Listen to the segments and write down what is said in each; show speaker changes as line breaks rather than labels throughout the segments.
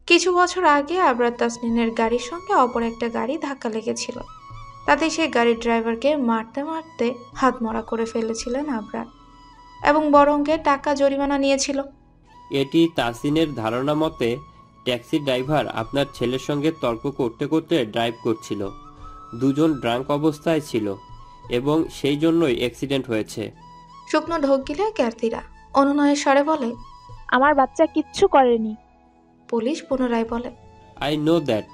কিছু বছর আগে আবরার তাসনিনের গাড়ির সঙ্গে অপর একটা গাড়ি ধাক্কা লেগেছিল। তাতে সেই গাড়ির ড্রাইভারকে মারতে মারতে হাতমরা করে ফেলেছিলেন আবরার এবং বড় অঙ্কের টাকা জরিমানা নিয়েছিল।
এটি তাসিনের ধারণা মতে ট্যাক্সি ড্রাইভার আপনার ছেলের সঙ্গে তর্ক করতে করতে ড্রাইভ করছিল। দুজন ড্রাঙ্ক অবস্থায় ছিল এবং সেই জন্যই অ্যাক্সিডেন্ট হয়েছে।
শুকনো ঢোক গিলে ক্যার্তিরা অনুনয়ের স্বরে বলে,
আমার বাচ্চা কিচ্ছু করেনি।
পুলিশ পুনরায় বলে,
আই নো দ্যাট,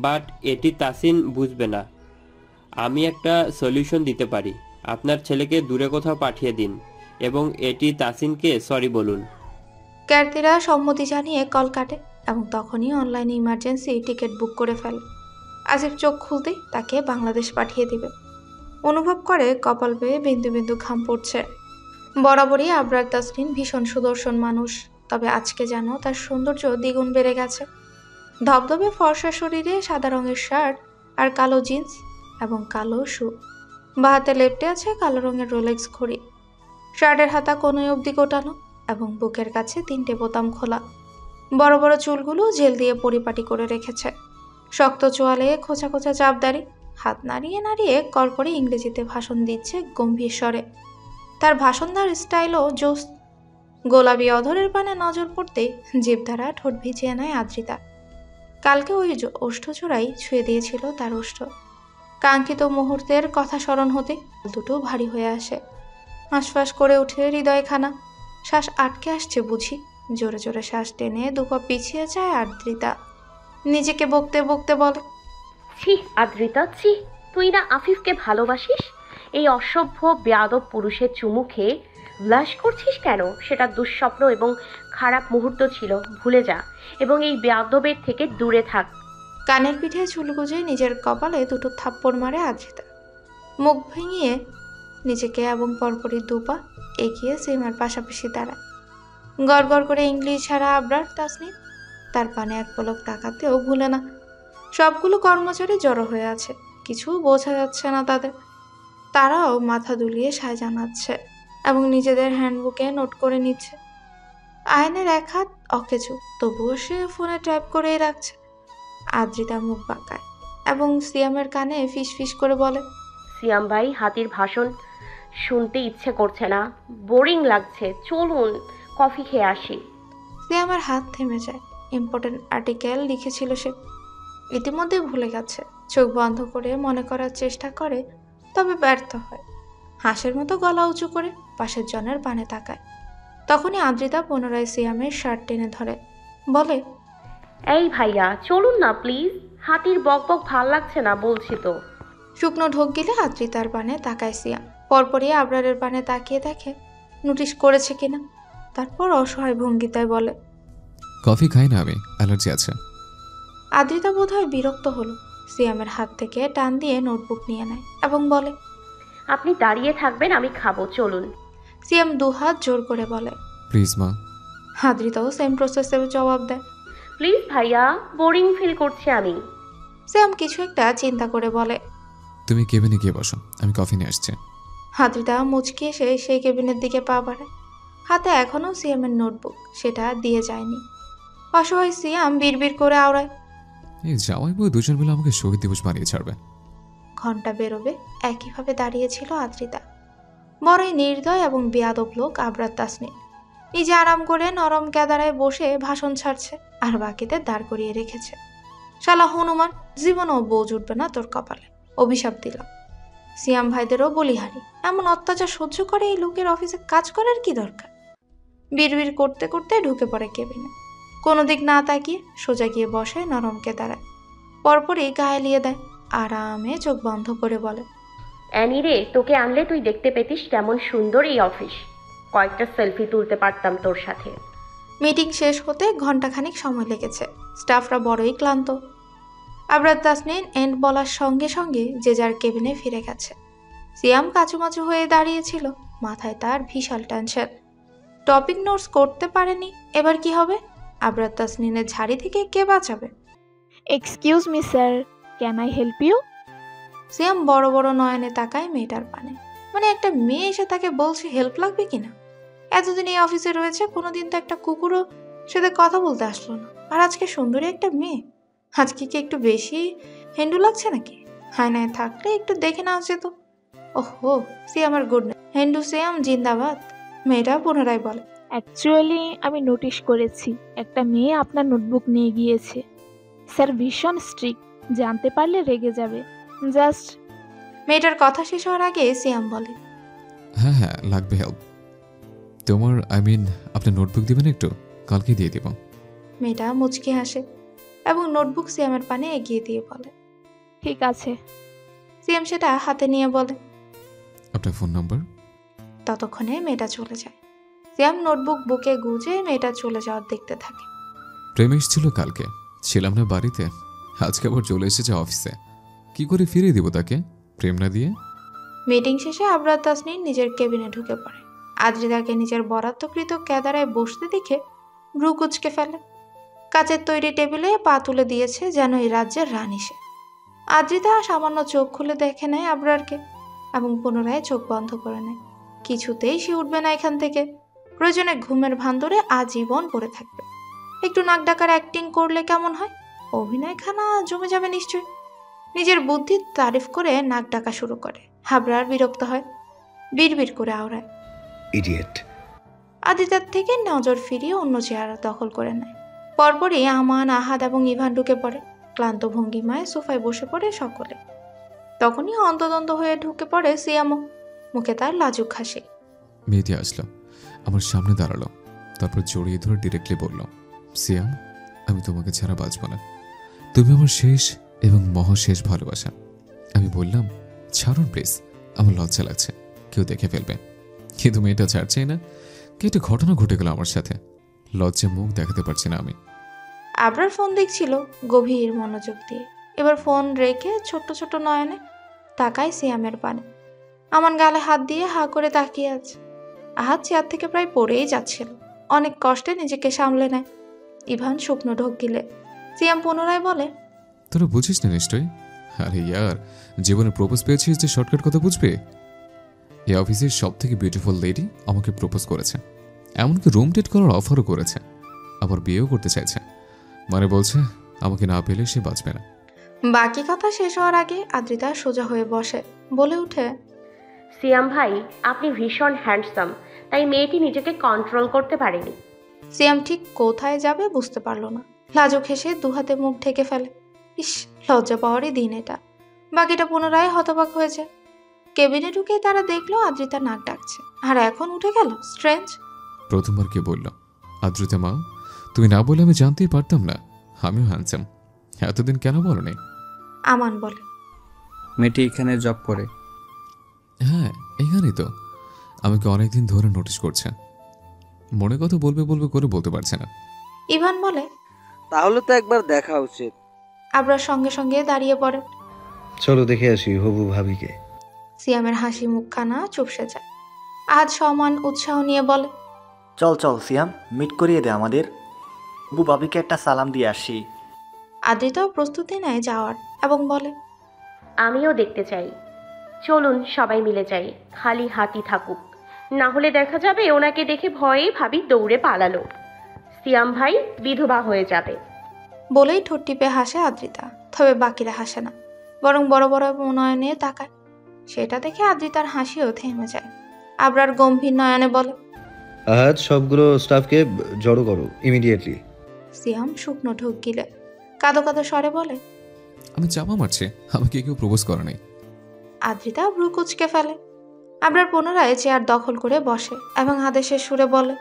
বাট এটি তাসিন বুঝবে না। আমি একটা সলিউশন দিতে পারি। আপনার ছেলেকে দূরে কোথাও পাঠিয়ে দিন এবং এটি তাসিনকে সরি বলুন।
ক্যার্তিরা সম্মতি জানিয়ে কল কাটে এবং তখনই অনলাইনে ইমার্জেন্সি টিকিট বুক করে ফেলে। আসিফ চোখ খুলতেই তাকে বাংলাদেশ পাঠিয়ে দিবে। অনুভব করে কপাল বেয়ে বিন্দু বিন্দু ঘাম পড়ছে। বরাবরই আবরার তাসনিন ভীষণ সুদর্শন মানুষ, তবে আজকে যেন তার সৌন্দর্য দ্বিগুণ বেড়ে গেছে। ধবধবে ফর্সা শরীরে সাদা রঙের শার্ট আর কালো জিন্স এবং কালো শু, বা হাতে লেপটে আছে কালো রঙের রোলেক্স ঘড়ি। শার্টের হাতা কোনোই অবধি গোটানো এবং বুকের কাছে 3টে বোতাম খোলা। বড় বড় চুলগুলো জেল দিয়ে পরিপাটি করে রেখেছে। শক্ত চোয়ালে খোঁচা খোঁচা চাপদারি, হাত নাড়িয়ে নাড়িয়ে কড়কড়ে ইংরেজিতে ভাষণ দিচ্ছে গম্ভীর স্বরে। তার ভাষণদার স্টাইলও জোস। গোলাপি অধরের পানে নজর পড়তেই জিভ দ্বারা ঠোঁট ভিজিয়ে নেয় আদ্রিতা। কালকে ওই ওষ্ঠচূড়াই ছুঁয়ে দিয়েছিল তার ওষ্ঠ। কাঙ্ক্ষিত মুহূর্তের কথা স্মরণ হতে দুটো ভারী হয়ে আসে। হাঁসফাঁস করে উঠে হৃদয়খানা। শ্বাস আটকে আসছে বুঝি। জোরে জোরে শ্বাস টেনে দুপা পিছিয়ে যায় আদ্রিতা। নিজেকে বকতে বকতে বলে,
ছি আদ্রিতা, ছি, তুই না আফিফকে ভালোবাসিস? এই অসভ্য বেয়াদব পুরুষের চুমু খেয়ে উল্লাস করছিস কেন? সেটা দুঃস্বপ্ন এবং খারাপ মুহূর্ত ছিল, ভুলে যা এবং এই বেয়াদবের থেকে দূরে থাক।
কানের পিঠে চুল গুজে নিজের কপালে দুটো থাপ্পড় মারে আদ্রিতা। মুখ ভেঙিয়ে নিজেকে এবং পরপরই দুপা এগিয়ে সীমার পাশাপাশি দাঁড়ায়। গড় গড় করে ইংলিশ ছাড়া আবরার তাসনিন তার পানে এক পলক তাকাতেও ভুলে না। সবগুলো কর্মচারী জড়ো হয়ে আছে, কিছু বোঝা যাচ্ছে না তাদের। তারাও মাথা দুলিয়ে সায় জানাচ্ছে এবং নিজেদের হ্যান্ডবুকে নোট করে নিচ্ছে। আয়নের এক হাত অকেজো, তবুও সে ফোনে টাইপ করেই রাখছে। আদ্রিতা মুখ বাঁকায় এবং সিয়ামের কানে ফিস ফিস করে বলে,
সিয়াম ভাই, হাতির ভাষণ শুনতে ইচ্ছে করছে না, বোরিং লাগছে, চলুন কফি খেয়ে আসি।
সিয়ামের হাত থেমে যায়। ইম্পর্টেন্ট আর্টিকেল লিখেছিল সে, ইতিমধ্যে ভুলে গেছে। চোখ বন্ধ করে মনে করার চেষ্টা করে, তবে ব্যর্থ হয়। হাঁসের মতো গলা উঁচু করে পাশের জনের পানে তাকায়। তখনই আদ্রিতা পুনরায় সিয়ামের শার্ট টেনে ধরে, বলে,
এই ভাইয়া চলুন না প্লিজ, হাতির বক বক ভাল লাগছে না বলছি তো।
শুকনো ঢোক গিলে আদ্রিতার পানে তাকায় সিয়াম। পরপরই আবরারের পানে তাকিয়ে দেখে নোটিশ করেছে কিনা। তারপর অসহায় ভঙ্গিতায় বলে,
কফি খাই না আমি, অ্যালার্জি আছে।
আদ্রিতা বোধহয় বিরক্ত হলো। সিয়ামের হাত থেকে টান দিয়ে নোটবুক নিয়ে নেয় এবং বলে,
আপনি দাঁড়িয়ে থাকবেন, আমি খাবো, চলুন।
সিয়াম দুহাত জোর করে বলে,
প্লিজ মা।
আদ্রিতাও সেম প্রসেসে জবাব দেয়,
প্লিজ ভাইয়া, বোরিং ফিল করছি আমি।
সিয়াম কিছু একটা চিন্তা করে বলে,
তুমি কেবিনে গিয়ে বসো, আমি কফি নিয়ে আসছি।
আদ্রিতা মুচকি এসে সেই কেবিনের দিকে পা বাড়ায়। হাতে এখনও সিয়ামের নোটবুক, সেটা দিয়ে যায়নি। অসহায় সিয়াম বিড়বিড় করে আওড়ায়,
এই জামাই বউ দুজন মিলে আমাকে শহীদ দিবস বানিয়ে ছাড়বে।
ঘন্টা বেরোবে একইভাবে দাঁড়িয়েছিল আদ্রিতা। বড়ই নির্দয় এবং বেয়াদব লোক আবরার তাসনিন। নিজে আরাম করে নরম কেদারায় বসে ভাষণ ছাড়ছে আর বাকিদের দাঁড় করিয়ে রেখেছে। শালা হনুমান, জীবনও বউ জুটবে না তোর কপালে, অভিশাপ দিলাম। সিয়াম ভাইদেরও বলিহারি, এমন অত্যাচার সহ্য করে এই লোকের অফিসে কাজ করার কি দরকার? বিড়বিড় করতে করতে ঢুকে পড়ে কেবিনে। কোনো দিক না তাকিয়ে সোজা গিয়ে বসে নরম কেদারায়। পরপরই গায়ে লিয়ে দেয়, আরামে চোখ বন্ধ করে বলে,
অ্যানি রে, তোকে আনলে তুই দেখতে পেতিস কেমন সুন্দর এই অফিস, কয়েকটা সেলফি তুলতে পারতাম তোর সাথে।
মিটিং শেষ হতে ঘন্টাখানিক সময় লেগেছে। স্টাফরা বড়ই ক্লান্ত। আবরার তাসনিন এন্ড বলার সঙ্গে সঙ্গে যে যার কেবিনে ফিরে গেছে। সিয়াম কাচুমাচু হয়ে দাঁড়িয়েছিল, মাথায় তার বিশাল টেনশন। টপিক নোটস করতে পারেনি, এবার কি হবে? আবরার তাসনিনের ঝাড়ি থেকে কে বাঁচাবে?
Excuse me sir, can I help you?
Siam বড় বড় নয়নে তাকায় মেয়েটার পানে। মানে একটা মেয়ে এসে তাকে বলছে হেল্প লাগবে কিনা। এতদিন এই অফিসে রয়েছে, কোনোদিন তো একটা কুকুরও সাথে কথা বলতে আসলো না। আর আজকে সুন্দরী একটা মেয়ে, আজকে কি একটু বেশি হেন্ডু লাগছে নাকি? হায়নায় থাকলে একটু দেখে নেওয়া যেত। ওহো, সিয়ামের গুডনেস, হেন্ডু সিয়াম জিন্দাবাদ, মেয়েটা পুনরায় বলে।
অ্যাকচুয়ালি আমি নোটিশ করেছি একটা মেয়ে আপনার নোটবুক নিয়ে গিয়েছে। স্যার ভীষণ স্ট্রিক্ট, জানতে পারলে রেগে যাবে। জাস্ট
মেয়েটার কথা শেষ হওয়ার আগে সিয়াম বলে,
হ্যাঁ হ্যাঁ, লাগবে হেল্প। তোমার আপনার নোটবুক দিবেন একটু, কালকে দিয়ে দিব।
মেয়েটা মুচকি হাসে এবং নোটবুক সিয়ামের পানে এগিয়ে দিয়ে বলে।
ঠিক আছে।
সিয়াম সেটা হাতে নিয়ে বলে।
আপনার ফোন নাম্বার?
ততক্ষণে মেয়েটা চলে যায়। সিয়াম নোটবুক বুকে গুজে মেয়েটা চলে যাওয়ার দেখতে থাকে।
প্রেম এসেছিল কালকে, ছিলাম না বাড়িতে, আজকে আবার চলে এসেছে অফিসে। কি করে ফিরিয়ে দিব তাকে প্রেম না দিয়ে?
মিটিং শেষে আবরার তাসনিন নিজের কেবিনে ঢুকে পড়ে। আদ্রিতাকে নিজের বরাদ্দকৃত কেদারায় বসতে দেখে ভ্রু কুচকে ফেলে। কাচের তৈরি টেবিলে পা তুলে দিয়েছে যেন এই রাজ্যের রানী সে। আদ্রিতা সামান্য চোখ খুলে দেখে নেয় আবরারকে এবং পুনরায় চোখ বন্ধ করে নেয়। কিছুতেই সে উঠবে না এখান থেকে, প্রয়োজনে ঘুমের ভান ধরে আজীবন পড়ে থাকবে। একটু নাক ডাকার অ্যাক্টিং করলে কেমন হয়? অভিনয়খানা জমে যাবে নিশ্চয়। নিজের বুদ্ধির তারিফ করে নাক ডাকা শুরু করে। আবরার বিরক্ত হয়, বিড়বিড় করে আওড়ায়,
ইডিয়েট।
আদিতার থেকে নজর ফিরিয়ে অন্য চেয়ার দখল করে নেয়। পরপরই আমান, আহাদ এবং ইভান ঢুকে পড়ে। ক্লান্ত ভঙ্গিমায় সোফায় বসে পড়ে সকলে। তখনই হন্তদন্ত হয়ে ঢুকে পড়ে সিয়ামও, মুখে তার লাজুক হাসি।
মেয়েটি আসলো, আমার সামনে দাঁড়ালো, তারপর জড়িয়ে ধরে ডিরেক্টলি বলল, সিয়াম, আমি তোমাকে ছাড়া বাঁচব না। তুমি আমার শেষ এবং মহাশেষ ভালোবাসা। আমি বললাম, ছাড়ুন প্লিজ, আমার লজ্জা লাগছে, কেউ দেখে ফেলবে। কিন্তু মেয়েটা ছাড়ছেই না। কি একটা ঘটনা ঘটে গেল আমার সাথে, লজ্জা মুখ দেখাতে পারছি না আমি।
আবরার ফোন দেখছিল গভীর মনোযোগ দিয়ে। এবার ফোন রেখে ছোট্ট ছোট্ট নয়নে তাকায় সিয়ামের পানে। আমান গালে হাত দিয়ে হা করে তাকিয়ে আছে। আহাদ চেয়ার থেকে প্রায় পড়েই যাচ্ছিল। অনেক কষ্টে নিজেকে সামলে নেয়। ইভান শুকনো ঢোক গিলে। সিয়াম পুনরায় বলে,
তোরা বুঝিস না নিশ্চয়ই। আরে ইয়ার, জীবনে প্রপোজ পেয়েছিস যে শর্টকাট কথা বুঝবে? এই অফিসের সব থেকে বিউটিফুল লেডি আমাকে প্রপোজ করেছে, এমনকি রুম ডেট করার অফারও করেছে, আবার বিয়েও করতে চাইছে। মানে বলছে আমাকে না পেলে সে বাঁচবে না।
বাকি কথা শেষ হওয়ার আগে আদ্রিতা সোজা হয়ে বসে, বলে উঠে,
সিয়াম ভাই, আপনি ভীষণ হ্যান্ডসাম, তাই মেয়েটি নিজেকে কন্ট্রোল করতে পারেনি।
সিয়াম ঠিক কোথায় যাবে বুঝতে পারল না। লাজুক হেসে দুহাতে মুখ ঢেকে ফেলে। ইস, লজ্জা পাওয়ারই দিন এটা। বাকিটা পুনরায় হতবাক হয়েছে। কেবিনে ঢুকে তারা দেখলো আদ্রিতা নাক ডাকছে, আর এখন উঠে গেল। স্ট্রেঞ্জ।
প্রথমবার কে বলল? আদ্রিতা মা, তুমি না বলে আমি জানতেই পারতাম না আমিও হ্যান্ডসাম। এতদিন কেন বলনি?
আমান বলে,
মেয়েটি এখানে জব করে।
হ্যাঁ, এখানেই তো। আমাকে অনেকদিন ধরে নোটিশ করছে, মনে কথা বলবে বলবে করে বলতে পারছে না।
ইভান বলে,
তাহলে তো একবার দেখা উচিত।
আবরার সঙ্গে সঙ্গে দাঁড়িয়ে পড়ে।
চলো দেখে আসি হবু ভাবিকে।
সিয়ামের হাসি মুখখানা চুপসে যায়। আজ সমান উৎসাহ নিয়ে বলে,
চল চল সিয়াম, মিট করিয়ে দে আমাদের। হবু ভাবিকে একটা সালাম দিয়ে আসি।
আদ্রিতাও প্রস্তুতি নেয় যাওয়ার এবং বলে,
আমিও দেখতে চাই। চলুন সবাই মিলে যাই, খালি হাতি থাকুক, না হলে দেখা যাবে ওনাকে দেখে ভয়ে ভাবি দৌড়ে পালালো। সিয়াম ভাই বিধবা হয়ে যাবে।
বলেই ঠোঁট টিপে হাসে আদ্রিতা। তবে বাকিরা হাসে না, বরং বড় বড় নয়নে তাকায়। সেটা দেখে আদ্রিতার হাসিও থেমে যায়। আবরার গম্ভীর নয়নে বলে,
আজ সবগুলো স্টাফকে জড়ো করো ইমিডিয়েটলি।
সিয়াম শুকনো ঢোক গিলে কাঁদো কাঁদো স্বরে বলে,
আমি চাপা মারছি, আমাকে কেউ প্রপোজ করে নাই।
আদ্রিতা ভ্রু কুচকে ফেলে। আবরার পুনরায় চেয়ার দখল করে বসে এবং আদেশের সুরে বলে,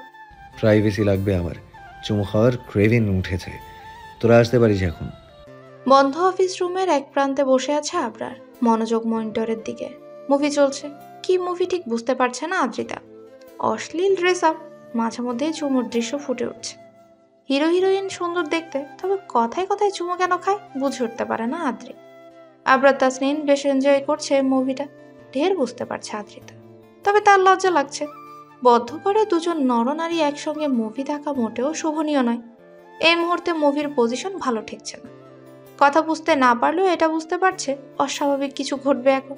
প্রাইভেসি লাগবে আমার, চুমু খাওয়ার ক্রেভিং উঠেছে, তোরা আসতে পারিস এখন।
বন্ধ অফিস রুমের এক প্রান্তে বসে আছে আবরার, মনোযোগ মনিটরের দিকে। মুভি চলছে, কি মুভি ঠিক বুঝতে পারছে না আদ্রিতা। অশ্লীল ড্রেস আপ, মাঝে মধ্যে চুমুর দৃশ্য ফুটে উঠছে। হিরো হিরোইন সুন্দর দেখতে, তবে কথায় কথায় চুমু কেন খায় বুঝে উঠতে পারে না আদ্রি। আবরার তাসনিন বেশ এনজয় করছে মুভিটা, ঢের বুঝতে পারছে আদ্রিতা। তবে তার লজ্জা লাগছে। বদ্ধ করে দুজন নরনারী একসঙ্গে মুভি দেখা মোটেও শোভনীয় নয়। এই মুহূর্তে মুভির পজিশন ভালো ঠেকছে না। কথা বুঝতে না পারলেও এটা বুঝতে পারছে অস্বাভাবিক কিছু ঘটবে এখন।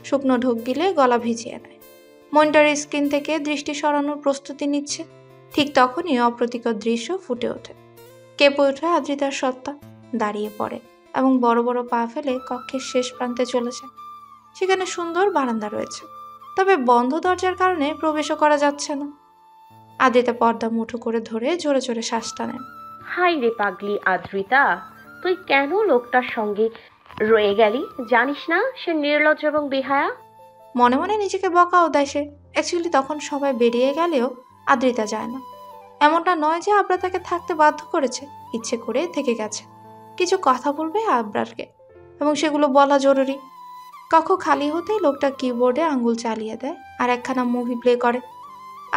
শুকনো ঢোক গিলে গলা ভিজিয়ে নেয়। মনিটর স্ক্রিন থেকে দৃষ্টি সরানোর প্রস্তুতি নিচ্ছে। ঠিক তখনই অপ্রতিকর দৃশ্য ফুটে ওঠে। কেঁপে ওঠে আদ্রিতার সত্তা, দাঁড়িয়ে পড়ে এবং বড় বড় পা ফেলে কক্ষের শেষ প্রান্তে চলেছে। সেখানে সুন্দর বারান্দা রয়েছে, তবে বন্ধ দরজার কারণে প্রবেশও করা যাচ্ছে না। আদ্রিতা পর্দা মুঠো করে ধরে জোরে জোরে শ্বাস টানেন।
হাই রে পাগলি আদ্রিতা, তুই কেন লোকটার সঙ্গে রয়ে গেলি? জানিস না সে নির্লজ্জ এবং বেহায়া?
মনে মনে নিজেকে বকাও দেয় সে। অ্যাকচুয়ালি তখন সবাই বেরিয়ে গেলেও আদ্রিতা যায় না। এমনটা নয় যে আবরার তাকে থাকতে বাধ্য করেছে, ইচ্ছে করে থেকে গেছে। কিছু কথা বলবে আবরারকে এবং সেগুলো বলা জরুরি। কক্ষ খালি হতেই লোকটা কিবোর্ডে আঙ্গুল চালিয়ে দেয় আর একখানা মুভি প্লে করে।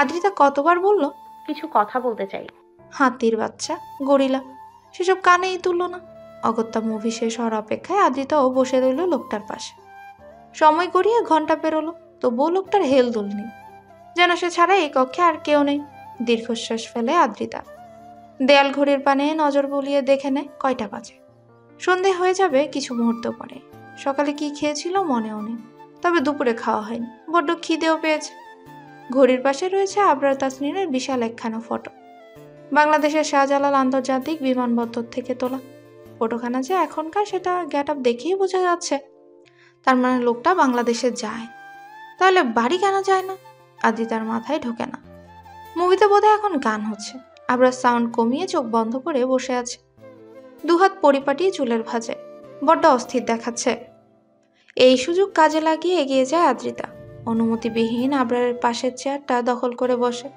আদ্রিতা কতবার বলল
কিছু কথা বলতে চাই।
হাতির বাচ্চা, গরিলা, সেসব কানেই তুলল না। অগত্যা মুভি শেষ হওয়ার অপেক্ষায় আদ্রিতাও বসে রইল লোকটার পাশে। সময় গড়িয়ে ঘন্টা পেরোলো, তবুও লোকটার হেলদোল নেই, যেন সে ছাড়া এই কক্ষে আর কেউ নেই। দীর্ঘশ্বাস ফেলে আদ্রিতা। দেয়াল ঘড়ির পানে নজর বুলিয়ে দেখে নেয় কয়টা বাজে। সন্ধে হয়ে যাবে কিছু মুহূর্ত পরে। সকালে কি খেয়েছিল মনেও নেই, তবে দুপুরে খাওয়া হয়নি, বড্ড খিদেও পেয়েছে। ঘড়ির পাশে রয়েছে আবরার তাসনিনের বিশাল একখানা ফটো, বাংলাদেশের শাহজালাল আন্তর্জাতিক বিমানবন্দর থেকে তোলা। ফটোখানা যে এখনকার সেটা গেট আপ দেখেই বোঝা যাচ্ছে। তার মানে লোকটা বাংলাদেশে যায়, তাহলে বাড়ি কেন যায় না? আদ্রিতার মাথায় ঢোকে না। মুভিতে বোধহয় এখন গান হচ্ছে। আবরার সাউন্ড কমিয়ে চোখ বন্ধ করে বসে আছে, দুহাত পরিপাটিয়ে চুলের ভাঁজে, বড্ড অস্থির দেখাচ্ছে। এই সুযোগ কাজে লাগিয়ে এগিয়ে যায় আদ্রিতা। অনুমতিবিহীন আবরারের পাশের চেয়ারটা দখল করে বসে।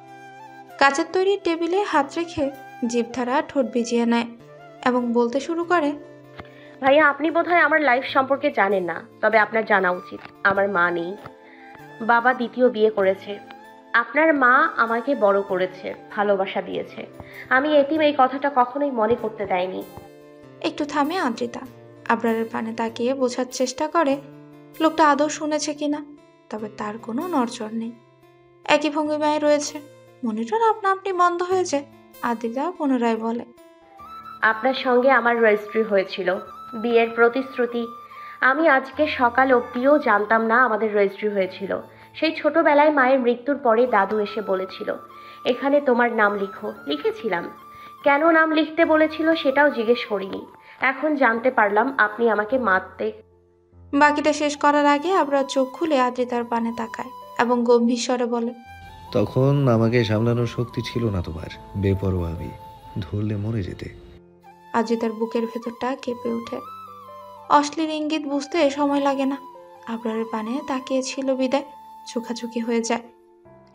কাচের তৈরি টেবিলে হাত রেখে জিভধারা ঠোঁট ভিজিয়ে নেয় এবং বলতে শুরু করে,
ভাইয়া, আপনি বোধহয় আমার লাইফ সম্পর্কে জানেন না, তবে আপনার জানা উচিত। আমার মা নেই, বাবা দ্বিতীয় বিয়ে করেছে। আপনার মা আমাকে বড় করেছে, ভালোবাসা দিয়েছে। আমি এতিম, এই কথাটা কখনোই মনে করতে দেয়নি।
একটু থামে আদ্রিতা। আবরারের পানে তাকিয়ে বোঝার চেষ্টা করে লোকটা আদৌ শুনেছে কিনা, তবে তার কোনো নড়চড় নেই। একই ভঙ্গিমায় রয়েছে। মনিটর আপনা আপনি বন্ধ হয়েছে। আদ্রিতা পুনরায় বলে,
আপনার সঙ্গে আমার রেজিস্ট্রি হয়েছিল, বিয়ের প্রতিশ্রুতি। আমি আজকে সকাল অবধিও জানতাম না আমাদের রেজিস্ট্রি হয়েছিল। সেই ছোটবেলায় মায়ের মৃত্যুর পরে দাদু এসে বলেছিল, এখানে তোমার নাম লিখো। লিখেছিলাম। কেন নাম লিখতে বলেছিল সেটাও জিজ্ঞেস করিনি। এখন জানতে পারলাম আপনি আমাকে মারতে।
বাকিটা শেষ করার আগে আবরার চোখ খুলে আদ্রিতার পানে তাকায় এবং গম্ভীর স্বরে বলে,
তখন আমাকে সামলানোর শক্তি ছিল না তোমার। বেপরোয়া আমি, ধরলে মরে যেতে।
আদ্রিতার বুকের ভেতরটা কেঁপে ওঠে। অশ্লীল ইঙ্গিত বুঝতে সময় লাগে না। আবরারের পানে তাকিয়েছিল বিদায় চোখাচোখি হয়ে যায়।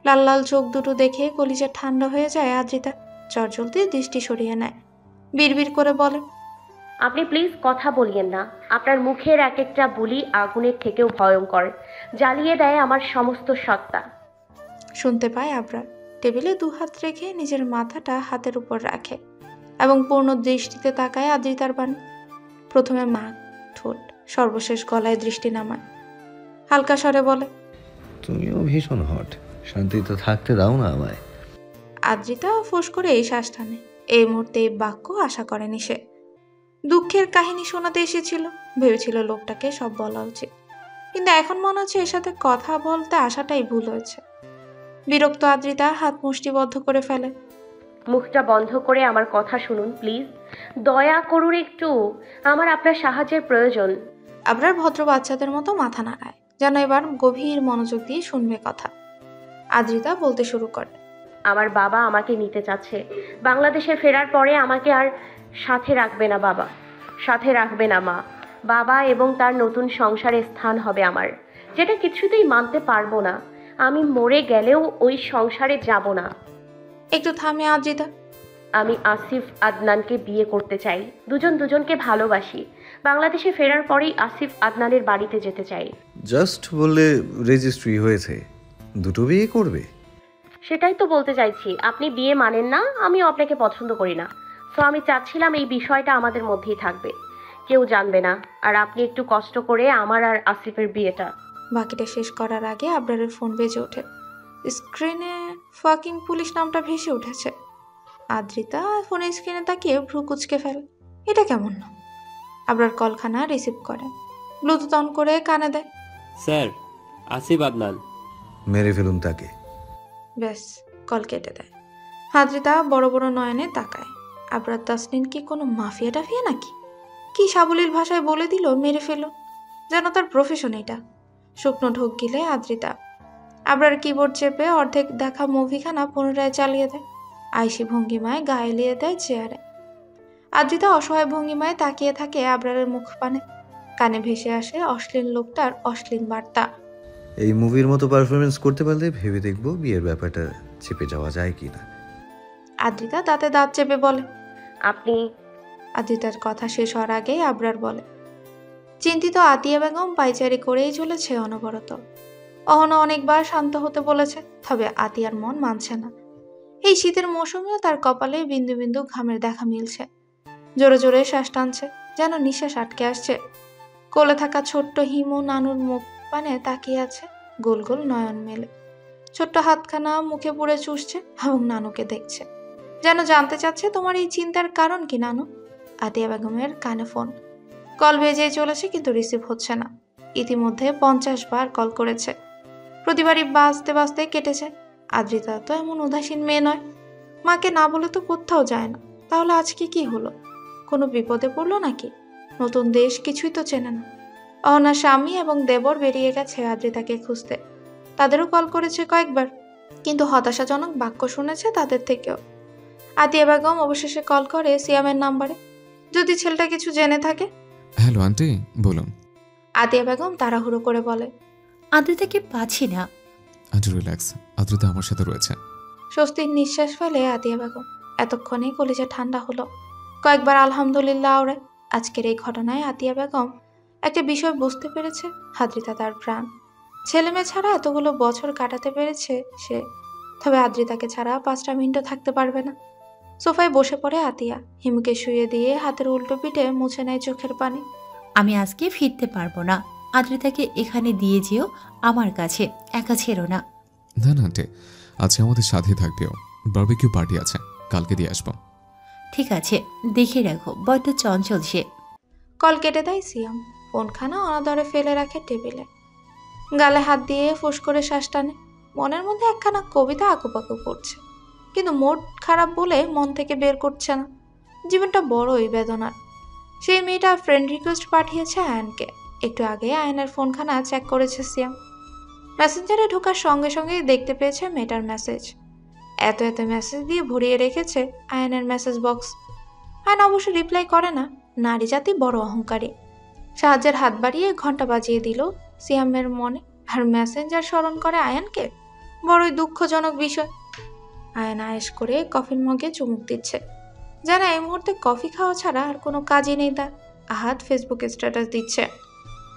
লাল লাল চোখ দুটো দেখে কলিজা ঠান্ডা হয়ে যায় আদ্রিতা। চটজলদি দৃষ্টি সরিয়ে নেয়, বিড়বিড় করে বলে,
আপনি প্লিজ কথা বলিয়েন না। আপনার মুখের এক একটা বুলি আগুনের থেকেও ভয়ঙ্কর, জ্বালিয়ে দেয় আমার সমস্ত সত্তা।
শুনতে পায় আবরার। টেবিলে দুহাত রেখে নিজের মাথাটা হাতের উপর রাখে এবং পূর্ণ দৃষ্টিতে তাকায় আদ্রিতার পানে। প্রথমে মাথা, ঠোঁট, সর্বশেষ গলায় দৃষ্টি নামায়। হালকা স্বরে বলে,
তুমিও ভীষণ হট, শান্তিতে থাকতে দাও না আমায়।
আদ্রিতা ফোঁস করে এই শ্বাস টানে। এই মুহূর্তে এই বাক্য আশা করেনি সে। দুঃখের কাহিনী শোনাতে এসেছিল, ভেবেছিল লোকটাকে সব বলা উচিত, কিন্তু এখন মনে হচ্ছে এর সাথে কথা বলতে আসাটাই ভুল হয়েছে। বিরক্ত আদ্রিতা হাত মুষ্টিবদ্ধ করে ফেলে।
মুখটা বন্ধ করে আমার কথা শুনুন প্লিজ, দয়া করুন একটু। আমার আপনার সাহায্যের প্রয়োজন।
আবরার ভদ্র বাচ্চাদের মতো মাথা নাড়ায়, যেন এবার গভীর মনোযোগ দিয়ে শুনবে কথা। আদ্রিতা বলতে শুরু করে,
আমার বাবা আমাকে নিতে চাচ্ছে। বাংলাদেশে ফেরার পরে আমাকে আর সাথে রাখবে না বাবা, সাথে রাখবে না মা। বাবা এবং তার নতুন সংসারে স্থান হবে আমার, যেটা কিছুতেই মানতে পারবো না। আমি মরে গেলেও ওই সংসারে যাব না।
একটু থামে আদ্রিতা।
আমি আসিফ আদনানকে বিয়ে করতে চাই। দুজন দুজনকে ভালোবাসি। বাংলাদেশে ফেরার পরেই আসিফ আদনানের বাড়িতে যেতে চাই।
জাস্ট বললে রেজিস্ট্রি হয়েছে, দুটো বিয়ে করবে?
সেটাই তো বলতে চাইছি। আপনি বিয়ে মানেন না, আমিও আপনাকে পছন্দ করি না। তো আমি চাচ্ছিলাম এই বিষয়টা আমাদের মধ্যেই থাকবে, কেউ জানবে না। আর আপনি একটু কষ্ট করে আমার আর আসিফের বিয়েটা।
বাকিটা শেষ করার আগে আবরারের ফোন বেজে ওঠে। স্ক্রিনে ফাকিং পুলিশ নামটা ভেসে উঠেছে। আদ্রিতা ফোনের স্ক্রিনে তাকিয়ে ভ্রু কুচকে ফেলে। এটা কেমন না? আবরার কলখানা রিসিভ করে, ব্লুটুথ অন করে কানে দেয়।
স্যার, আসিফ আদনান।
মেরে ফেলুন তাকে।
ব্যাস, কল কেটে দেয়। আদ্রিতা বড় বড় নয়নে তাকায়। আবরার তাসনিন কি কোনো মাফিয়া টাফিয়া নাকি? কি সাবলীল ভাষায় বলে দিল মেরে ফেলুন, যেন তার প্রফেশন এটা। শুকনো ঢোক গিলে আদ্রিতা আবরার কিবোর্ড চেপে অর্ধেক দেখা মুভিখানা পুনরায় চালিয়ে দেয়। আইসি ভঙ্গিমায় গা এলিয়ে দেয় চেয়ারে। আদ্রিতা অসহায় ভঙ্গিমায় তাকিয়ে থাকে আবরারের মুখ পানে। কানে ভেসে আসে অশ্লীল লোকটার অশ্লীল বার্তা।
এই মুভির মতো পারফরমেন্স করতে পারলে ভেবে দেখবো বিয়ের ব্যাপারটা চেপে যাওয়া যায় কিনা।
আদ্রিতা দাঁতে দাঁত চেপে বলে।
আপনি
আদ্রিতার কথা শেষ হওয়ার আগেই আবরার বলে। চিন্তিত আতিয়া বেগম পাইচারি করেই চলেছে অনবরত। অহনা অনেকবার শান্ত হতে বলেছে, তবে আতিয়ার মন মানছে না। এই শীতের মৌসুমেও তার কপালে বিন্দু বিন্দু ঘামের দেখা মিলছে। জোরে জোরে শ্বাস টানছে, যেন নিঃশ্বাস আটকে আসছে। কোলে থাকা ছোট্ট হিমু নানুর মুখ পানে তাকিয়ে আছে, গোল গোল নয়ন মেলে। ছোট্ট হাতখানা মুখে পুড়ে চুষছে এবং নানুকে দেখছে, যেন জানতে চাচ্ছে তোমার এই চিন্তার কারণ কি নানু। আতিয়া বেগমের কানে ফোন। কল বেজেই চলেছে, কিন্তু রিসিভ হচ্ছে না। ইতিমধ্যে 50 বার কল করেছে, প্রতিবারই বাজতে বাজতে কেটেছে। আদ্রিতা তো এমন উদাসীন মেয়ে নয়, মাকে না বলে তো কোথাও যায় না। তাহলে আজকে কি হলো? কোনো বিপদে পড়লো নাকি? নতুন দেশ, কিছুই তো চেনে না। অহনার স্বামী এবং দেবর বেরিয়ে গেছে আদ্রিতাকে খুঁজতে। তাদেরও কল করেছে কয়েকবার, কিন্তু হতাশাজনক বাক্য শুনেছে তাদের থেকেও। আতিয়া বেগম অবশেষে কল করে সিয়ামের নাম্বারে, যদি ছেলেটা কিছু জেনে থাকে।
হ্যালো আন্টি, বলুন।
আতিয়া বেগম তাড়াহুড়ো করে বলে,
আদ্রিতাকে পাচ্ছি না।
আন্টি রিল্যাক্স, আদ্রিতা আমার সাথে রয়েছে।
স্বস্তির নিঃশ্বাস ফেলে আতিয়া বেগম। এতক্ষণে কলিজা ঠান্ডা হলো। কয়েকবার আলহামদুলিল্লাহ ওরে। আজকের এই ঘটনায় আতিয়া বেগম একটা বিষয় বুঝতে পেরেছে, আদ্রিতা তার প্রাণ। ছেলে মেয়ে ছাড়া এতগুলো বছর কাটাতে পেরেছে সে, তবে আদ্রিতাকে ছাড়া 5টা মিনিটও থাকতে পারবে না। সোফায় বসে পড়ে আতিয়া, হিমুকে শুয়ে দিয়ে হাতের উল্টো পিঠে মুছে নেয় চোখের পানি।
আমি আজকে ফিরতে পারবো না। আদ্রিতাকে এখানে দিয়ে যেও, আমার কাছে একা ছেড়ো না।
না না আন্টি, আজকে আমাদের সাথে থাকবেও। বারবিকিউ পার্টি আছে, কালকে দিয়ে আসবো।
ঠিক আছে, দেখে রাখো, বড্ড চঞ্চল সে।
কল কেটে দেয় সিয়াম। ফোনখানা অনাদরে ফেলে রাখে টেবিলে। গালে হাত দিয়ে ফুস করে শ্বাস টানে। মনের মধ্যে একখানা কবিতা আঁকুপাকু করছে, কিন্তু মুড খারাপ বলে মন থেকে বের করছে না। জীবনটা বড়ই বেদনার। সেই মেয়েটা ফ্রেন্ড রিকোয়েস্ট পাঠিয়েছে আয়নকে। একটু আগে আয়নের ফোনখানা চেক করেছে সিয়াম। মেসেঞ্জারে ঢোকার সঙ্গে সঙ্গেই দেখতে পেয়েছে মেয়েটার মেসেজ। এত এত মেসেজ দিয়ে ভরিয়ে রেখেছে আয়নের মেসেজ বক্স। আয়ন অবশ্য রিপ্লাই করে না, নারী জাতি বড় অহংকারী। সাহায্যের হাত বাড়িয়ে ঘন্টা বাজিয়ে দিল সিয়ামের মনে, আর মেসেঞ্জার স্মরণ করে আয়ানকে। বড়ই দুঃখজনক বিষয়। আয়ান আয়েশ করে কফির মগে চুমুক দিচ্ছে, যেন এই মুহূর্তে কফি খাওয়া ছাড়া আর কোনো কাজই নেই তার। আহাত ফেসবুকে স্ট্যাটাস দিচ্ছে,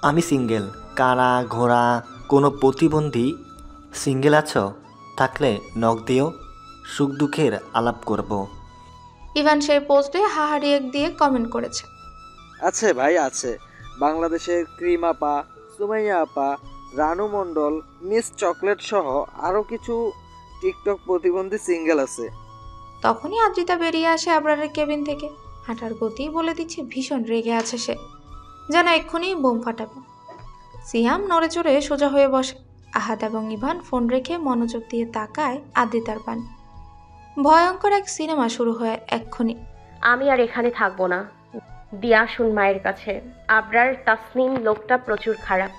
আমি সিঙ্গেল। কারা ঘোড়া কোনো প্রতিবন্ধী সিঙ্গেল আছো? থাকলে নখ দিও, সুখ দুঃখের আলাপ করব।
ইভান সেই পোস্টে হাহারি এক দিয়ে কমেন্ট করেছে,
আছে ভাই আছে। বাংলাদেশের ক্রিম আপা, সুমাইয়া আপা, রানু মণ্ডল, মিস চকলেট সহ আরও কিছু টিকটক প্রতিবন্ধী সিঙ্গেল আছে।
তখনই আদ্রিতা বেরিয়ে আসে আবরারের কেবিন থেকে। হাঁটার গতি বলে দিচ্ছে ভীষণ রেগে আছে সে, যেন এক্ষুনি বোম ফাটাবে। সিয়াম নড়ে চড়ে সোজা হয়ে বসে। আহাদ এবং ইভান ফোন রেখে মনোযোগ দিয়ে তাকায় আদ্রিতার পানে। ভয়ঙ্কর এক সিনেমা শুরু হয় এক্ষুনি।
আমি আর এখানে থাকবো না, দিয়ে আসুন মায়ের কাছে। আবরার তাসনিম লোকটা প্রচুর খারাপ,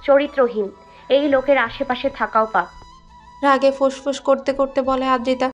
চরিত্রহীন। এই লোকের আশেপাশে থাকাও পাপ।
রাগে ফুসফুস করতে করতে বলে আদ্রিতা।